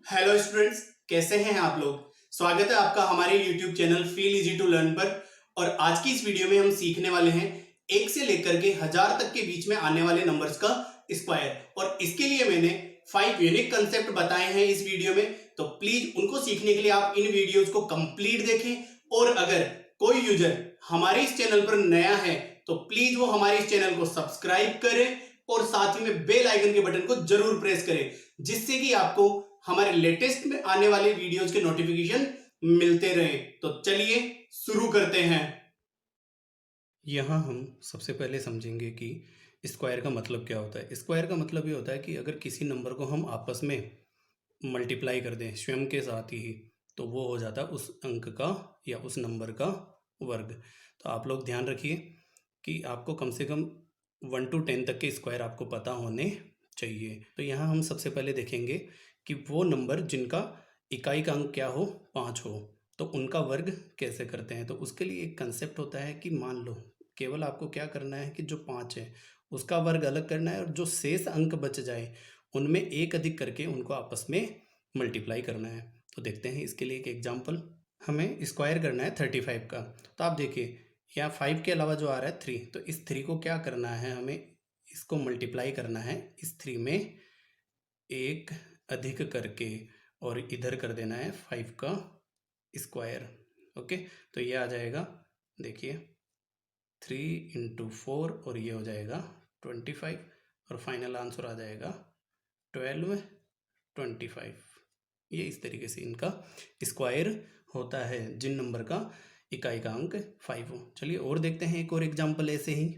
Hello students, कैसे हैं आप लोग। स्वागत है आपका हमारे YouTube channel feel easy to learn पर। और आज की इस वीडियो में हम सीखने वाले हैं एक से लेकर के 1000 तक के बीच में आने वाले नंबर्स का स्क्वायर। और इसके लिए मैंने 5 यूनिक कंसेप्ट बताए हैं इस वीडियो में, तो प्लीज उनको सीखने के लिए आप इन वीडियोस को कंप्लीट देखें। और अगर कोई यूजर हमारे इस चैनल पर नया है तो प्लीज वो हमारे इस चैनल को सब्सक्राइब करें और साथ ही में बेल आइकन के बटन को जरूर प्रेस करें, जिससे कि आपको हमारे लेटेस्ट में आने वाले वीडियोस के नोटिफिकेशन मिलते रहे। तो चलिए शुरू करते हैं। यहां हम सबसे पहले समझेंगे कि स्क्वायर का मतलब क्या होता है। स्क्वायर का मतलब ये होता है कि अगर किसी नंबर को हम आपस में मल्टीप्लाई कर दें स्वयं के साथ ही, तो वो हो जाता है उस अंक का या उस नंबर का वर्ग। तो आप लोग ध्यान रखिए कि आपको कम से कम 1 to 10 तक के स्क्वायर आपको पता होने चाहिए। तो यहाँ हम सबसे पहले देखेंगे कि वो नंबर जिनका इकाई का अंक क्या हो, 5 हो, तो उनका वर्ग कैसे करते हैं। तो उसके लिए एक कंसेप्ट होता है कि मान लो केवल आपको क्या करना है कि जो 5 है उसका वर्ग अलग करना है और जो शेष अंक बच जाए उनमें एक अधिक करके उनको आपस में मल्टीप्लाई करना है। तो देखते हैं इसके लिए एक एग्जाम्पल। हमें स्क्वायर करना है 35 का। तो आप देखिए यहाँ 5 के अलावा जो आ रहा है 3, तो इस 3 को क्या करना है, हमें इसको मल्टीप्लाई करना है इस 3 में एक अधिक करके और इधर कर देना है 5 का स्क्वायर। ओके, तो ये आ जाएगा, देखिए 3 × 4 और ये हो जाएगा 25 और फाइनल आंसर आ जाएगा 12 25। ये इस तरीके से इनका स्क्वायर होता है जिन नंबर का इकाई का अंक 5 हो। चलिए और देखते हैं एक और एग्जाम्पल ऐसे ही।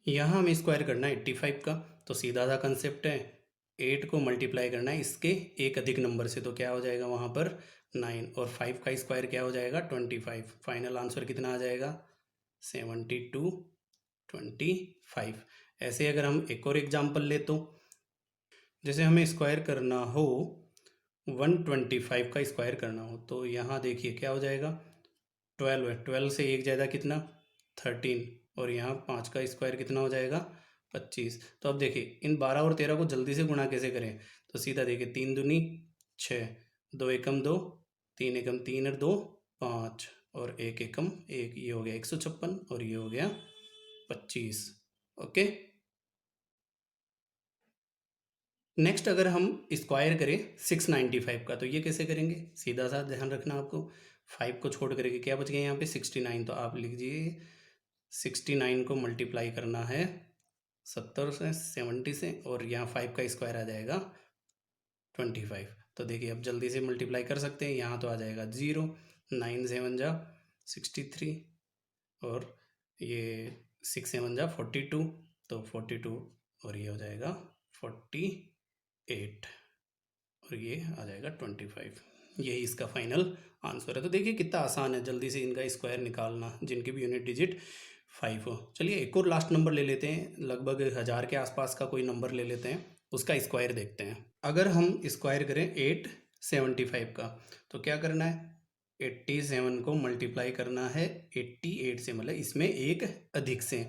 यहाँ हमें स्क्वायर करना है 85 का। तो सीधा सा कंसेप्ट है, 8 को मल्टीप्लाई करना है इसके एक अधिक नंबर से, तो क्या हो जाएगा वहाँ पर 9 और 5 का स्क्वायर क्या हो जाएगा 25। फाइनल आंसर कितना आ जाएगा 72 25। ऐसे अगर हम एक और एग्जाम्पल ले तो जैसे हमें स्क्वायर करना हो 125 का स्क्वायर करना हो, तो यहाँ देखिए क्या हो जाएगा 12 है, 12 से एक ज़्यादा कितना 13 और यहाँ 5 का स्क्वायर कितना हो जाएगा 25। तो अब देखिए इन 12 और 13 को जल्दी से गुणा कैसे करें। तो सीधा देखिए 3 दूनी 6, 2 एकम 2, 3 एकम 3 और 2 5 और 1 एकम 1, ये हो गया 156 और ये हो गया 25। ओके, नेक्स्ट अगर हम स्क्वायर करें 695 का, तो ये कैसे करेंगे, सीधा सा ध्यान रखना आपको। 5 को छोड़ करके क्या बच गया यहाँ पे 69, तो आप लीजिए 69 को मल्टीप्लाई करना है 70 से 70 से और यहाँ 5 का स्क्वायर आ जाएगा 25। तो देखिए अब जल्दी से मल्टीप्लाई कर सकते हैं। यहाँ तो आ जाएगा 0, 9 7 जा 63 और ये 6 7 जा 42, तो 42 और ये हो जाएगा 48 और ये आ जाएगा 25। यही इसका फाइनल आंसर है। तो देखिए कितना आसान है जल्दी से इनका स्क्वायर निकालना जिनके भी यूनिट डिजिट 5 हो। चलिए एक और लास्ट नंबर ले लेते हैं, लगभग 1000 के आसपास का कोई नंबर ले लेते हैं, उसका स्क्वायर देखते हैं। अगर हम स्क्वायर करें 875 का, तो क्या करना है 87 को मल्टीप्लाई करना है 88 से, मतलब इसमें एक अधिक से,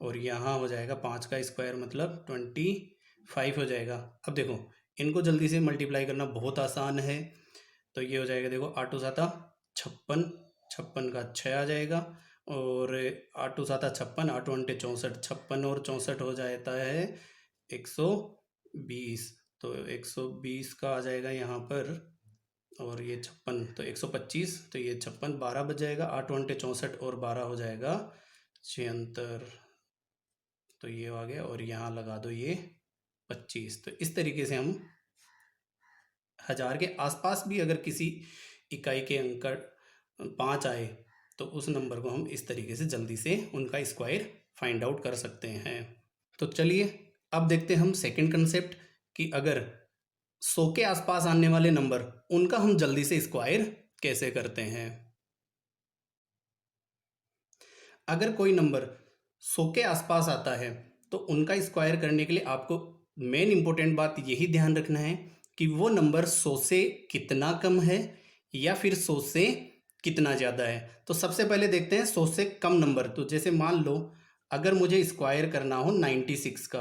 और यहाँ हो जाएगा 5 का स्क्वायर मतलब 25 हो जाएगा। अब देखो इनको जल्दी से मल्टीप्लाई करना बहुत आसान है। तो ये हो जाएगा, देखो 8 साता 56, 56 का 6 आ जाएगा और 8 साता 56, 8 अंटे 64, 56 और 64 हो जाता है 120। तो 120 का आ जाएगा यहाँ पर और ये 56 तो 125, तो ये 56 12 बच जाएगा, 8 अंटे 64 और 12 हो जाएगा 76। तो ये आ गया और यहाँ लगा दो ये 25। तो इस तरीके से हम 1000 के आसपास भी अगर किसी इकाई के अंक 5 आए तो उस नंबर को हम इस तरीके से जल्दी से उनका स्क्वायर फाइंड आउट कर सकते हैं। तो चलिए अब देखते हैं हम सेकंड कंसेप्ट कि अगर 100 के आसपास आने वाले नंबर उनका हम जल्दी से स्क्वायर कैसे करते हैं। अगर कोई नंबर 100 के आसपास आता है तो उनका स्क्वायर करने के लिए आपको मेन इंपॉर्टेंट बात यही ध्यान रखना है कि वो नंबर 100 से कितना कम है या फिर 100 से कितना ज़्यादा है। तो सबसे पहले देखते हैं 100 से कम नंबर। तो जैसे मान लो अगर मुझे स्क्वायर करना हो 96 का,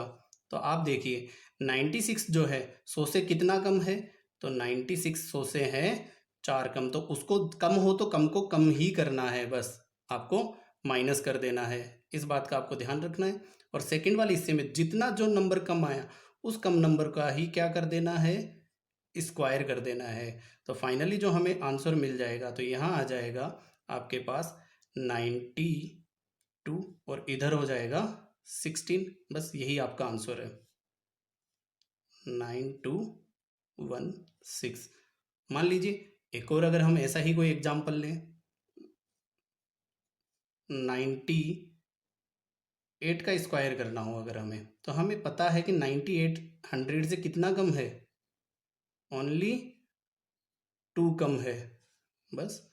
तो आप देखिए 96 जो है 100 से कितना कम है, तो 96 100 से है 4 कम, तो उसको कम हो तो कम को कम ही करना है, बस आपको माइनस कर देना है। इस बात का आपको ध्यान रखना है। और सेकंड वाले हिस्से में जितना जो नंबर कम आया उस कम नंबर का ही क्या कर देना है, स्क्वायर कर देना है। तो फाइनली जो हमें आंसर मिल जाएगा, तो यहाँ आ जाएगा आपके पास 92 और इधर हो जाएगा 16। बस यही आपका आंसर है, 9216। मान लीजिए एक और अगर हम ऐसा ही कोई एग्जांपल लें, 98 का स्क्वायर करना हो अगर हमें, तो हमें पता है कि 98 100 से कितना कम है, ओनली 2 कम है बस।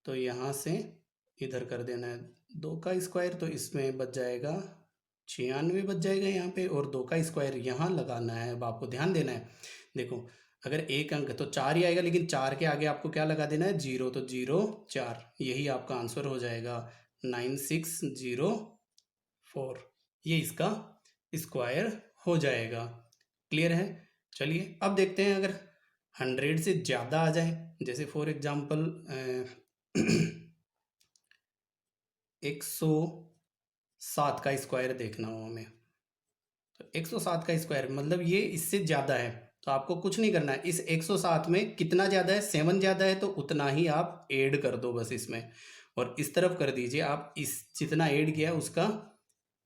तो यहाँ से इधर कर देना है 2 का स्क्वायर, तो इसमें बच जाएगा 96 बच जाएगा यहाँ पे, और 2 का स्क्वायर यहाँ लगाना है। अब आपको ध्यान देना है, देखो अगर एक अंक तो 4 ही आएगा, लेकिन 4 के आगे आपको क्या लगा देना है, 0, तो 0 4, यही आपका आंसर हो जाएगा 9604। ये इसका स्क्वायर हो जाएगा। क्लियर है? चलिए अब देखते हैं अगर 100 से ज़्यादा आ जाए, जैसे फॉर एग्जांपल 107 का स्क्वायर देखना हो हमें, तो 107 का स्क्वायर मतलब ये इससे ज़्यादा है, तो आपको कुछ नहीं करना है। इस 107 में कितना ज़्यादा है, 7 ज़्यादा है, तो उतना ही आप ऐड कर दो बस इसमें, और इस तरफ कर दीजिए आप इस जितना ऐड किया उसका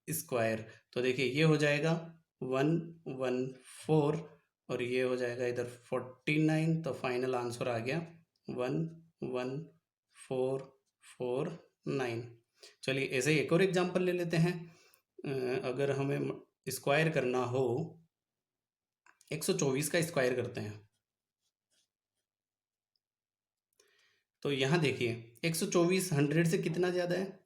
स्क्वायर। तो देखिए ये हो जाएगा 114 और ये हो जाएगा इधर 49, तो फाइनल आंसर आ गया 11449। चलिए ऐसे ही एक और एग्जांपल ले लेते हैं। अगर हमें स्क्वायर करना हो, 124 का स्क्वायर करते हैं, तो यहाँ देखिए 124 100 से कितना ज़्यादा है,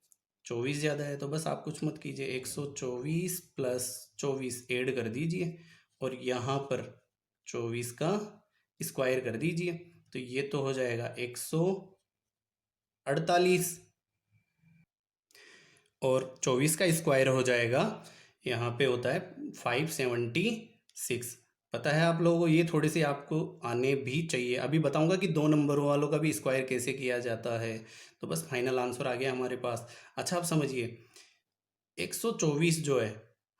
24 ज़्यादा है, तो बस आप कुछ मत कीजिए, 124 प्लस 24 ऐड कर दीजिए और यहाँ पर 24 का स्क्वायर कर दीजिए, तो ये तो हो जाएगा 148, और 24 का स्क्वायर हो जाएगा, यहाँ पे होता है 576। पता है आप लोगों को, ये थोड़े से आपको आने भी चाहिए। अभी बताऊंगा कि 2 नंबरों वालों का भी स्क्वायर कैसे किया जाता है। तो बस फाइनल आंसर आ गया हमारे पास। अच्छा आप समझिए, 124 जो है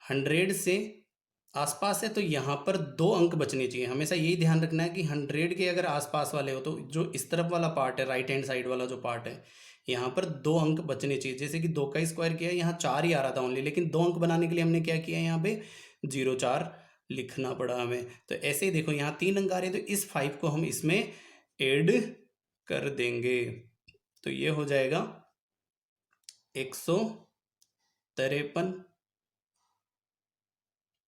100 से आसपास है, तो यहाँ पर 2 अंक बचने चाहिए। हमेशा यही ध्यान रखना है कि 100 के अगर आसपास वाले हो, तो जो इस तरफ वाला पार्ट है, राइट हैंड साइड वाला जो पार्ट है, यहाँ पर 2 अंक बचने चाहिए। जैसे कि 2 का स्क्वायर किया, यहाँ 4 ही आ रहा था ओनली, लेकिन 2 अंक बनाने के लिए हमने क्या किया, यहाँ पे 04 लिखना पड़ा हमें। तो ऐसे ही देखो यहाँ 3 अंक आ रहे हैं, तो इस 5 को हम इसमें ऐड कर देंगे, तो ये हो जाएगा 153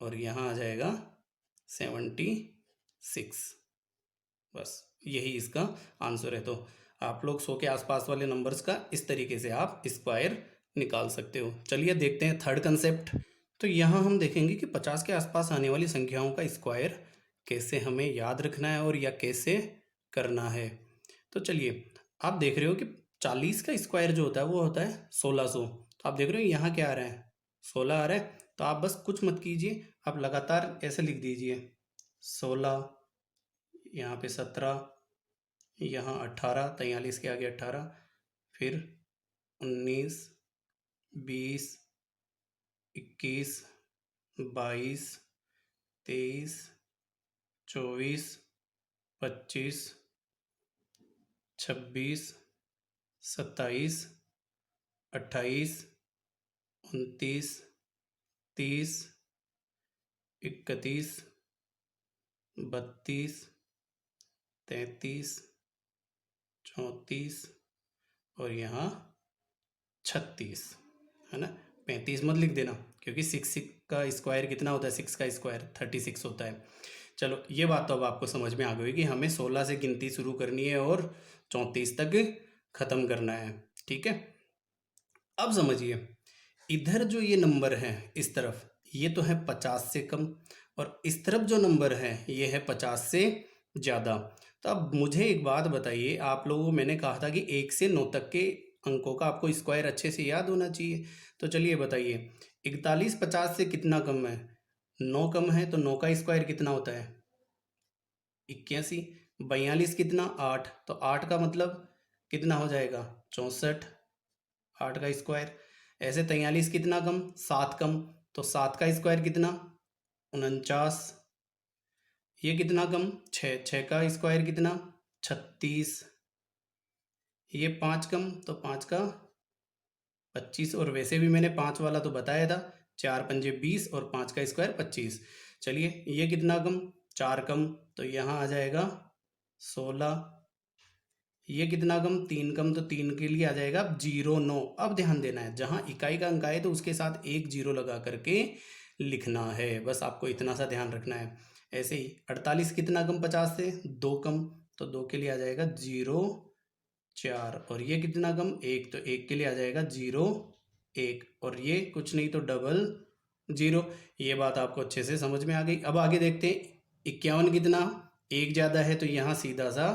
और यहाँ आ जाएगा 76। बस यही इसका आंसर है। तो आप लोग 100 के आसपास वाले नंबर्स का इस तरीके से आप स्क्वायर निकाल सकते हो। चलिए देखते हैं थर्ड कंसेप्ट। तो यहाँ हम देखेंगे कि 50 के आसपास आने वाली संख्याओं का स्क्वायर कैसे हमें याद रखना है और या कैसे करना है। तो चलिए आप देख रहे हो कि 40 का स्क्वायर जो होता है वो होता है 1600। तो आप देख रहे हो यहाँ क्या आ रहा है, 16 आ रहा है। तो आप बस कुछ मत कीजिए, आप लगातार ऐसे लिख दीजिए 16, यहाँ पे 17, यहाँ 18, 43 के आगे 18, फिर 19, 20, 21, 22, 23, 24, 25, 26, 27, 28, 29, 30, 31, 32, 33, 34 और यहाँ 36, है ना। 35 मत लिख देना, क्योंकि 6 का स्क्वायर कितना होता है, 6 का स्क्वायर 36 होता है। चलो ये बात तो अब आपको समझ में आ गई कि हमें 16 से गिनती शुरू करनी है और 34 तक ख़त्म करना है। ठीक है, अब समझिए इधर जो ये नंबर है इस तरफ, ये तो है 50 से कम, और इस तरफ जो नंबर है ये है 50 से ज़्यादा। तो अब मुझे एक बात बताइए, आप लोगों को मैंने कहा था कि 1 से 9 तक के अंकों का आपको स्क्वायर अच्छे से याद होना चाहिए। तो चलिए बताइए, 41 50 से कितना कम है, 9 कम है, तो 9 का स्क्वायर कितना होता है 81। 42 कितना 8, तो 8 का मतलब कितना हो जाएगा 64, 8 का स्क्वायर। ऐसे 43 कितना कम 7 कम, तो 7 का स्क्वायर कितना 49। ये कितना कम 6, 6 का स्क्वायर कितना 36। ये 5 कम, तो 5 का 25, और वैसे भी मैंने 5 वाला तो बताया था, 4 पंजे 20 और 5 का स्क्वायर 25। चलिए ये कितना कम 4 कम, तो यहाँ आ जाएगा 16। ये कितना कम 3 कम, तो 3 के लिए आ जाएगा 09। अब ध्यान देना है, जहाँ इकाई का अंक आए तो उसके साथ एक जीरो लगा करके लिखना है, बस आपको इतना सा ध्यान रखना है। ऐसे ही 48 कितना कम 50 से 2 कम, तो 2 के लिए आ जाएगा 04। और ये कितना कम 1, तो 1 के लिए आ जाएगा 01। और ये कुछ नहीं तो 00। ये बात आपको अच्छे से समझ में आ गई। अब आगे देखते हैं 51 कितना 1 ज़्यादा है, तो यहाँ सीधा सा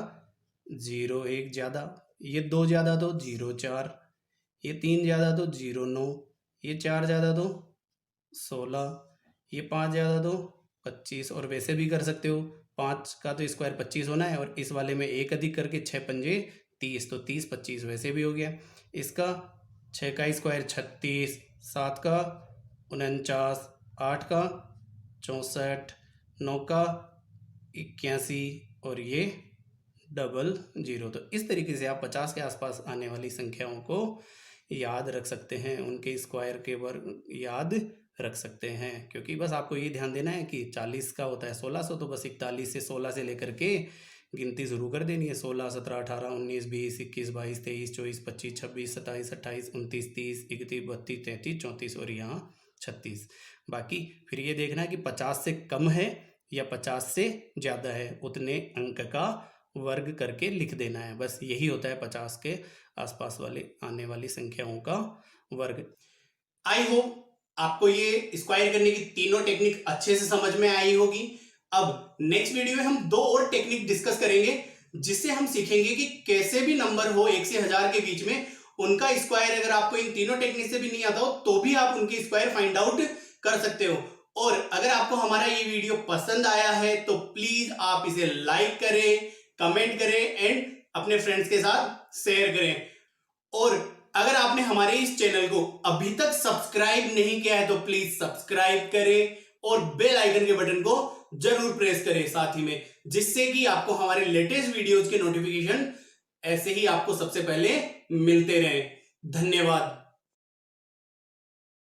01 ज़्यादा, ये 2 ज़्यादा तो 04, ये 3 ज़्यादा तो 09, ये 4 ज़्यादा तो 16, ये 5 ज़्यादा तो 25। और वैसे भी कर सकते हो, 5 का तो स्क्वायर 25 होना है, और इस वाले में एक अधिक करके 6 पंजे 30, तो 30 25 वैसे भी हो गया। इसका 6 का स्क्वायर 36, 7 का 49, 8 का 64, 9 का 81, और ये 00। तो इस तरीके से आप 50 के आसपास आने वाली संख्याओं को याद रख सकते हैं, उनके स्क्वायर के वर्ग याद रख सकते हैं। क्योंकि बस आपको ये ध्यान देना है कि 40 का होता है 1600, तो बस 41 से 16 से लेकर के गिनती शुरू कर देनी है। 16 17 18 19 20 21 22 23 24 25 26 27 28 29 30 31 32 33 34 और यहाँ 36। बाकी फिर ये देखना है कि 50 से कम है या 50 से ज़्यादा है, उतने अंक का वर्ग करके लिख देना है। बस यही होता है 50 के आसपास वाले आने वाली संख्याओं का वर्ग। आई होप आपको ये स्क्वायर करने की तीनों टेक्निक अच्छे से समझ में आई होगी। अब नेक्स्ट वीडियो में हम 2 और टेक्निक डिस्कस करेंगे, जिससे हम सीखेंगे कि कैसे भी नंबर हो 1 से 1000 के बीच में, उनका स्क्वायर अगर आपको इन तीनों टेक्निक से भी नहीं आता हो तो भी आप उनकी स्क्वायर फाइंड आउट कर सकते हो। और अगर आपको हमारा ये वीडियो पसंद आया है तो प्लीज आप इसे लाइक करें, कमेंट करें एंड अपने फ्रेंड्स के साथ शेयर करें। और अगर आपने हमारे इस चैनल को अभी तक सब्सक्राइब नहीं किया है तो प्लीज सब्सक्राइब करें और बेल आइकन के बटन को जरूर प्रेस करें साथ ही में, जिससे कि आपको हमारे लेटेस्ट वीडियोज के नोटिफिकेशन ऐसे ही आपको सबसे पहले मिलते रहें। धन्यवाद।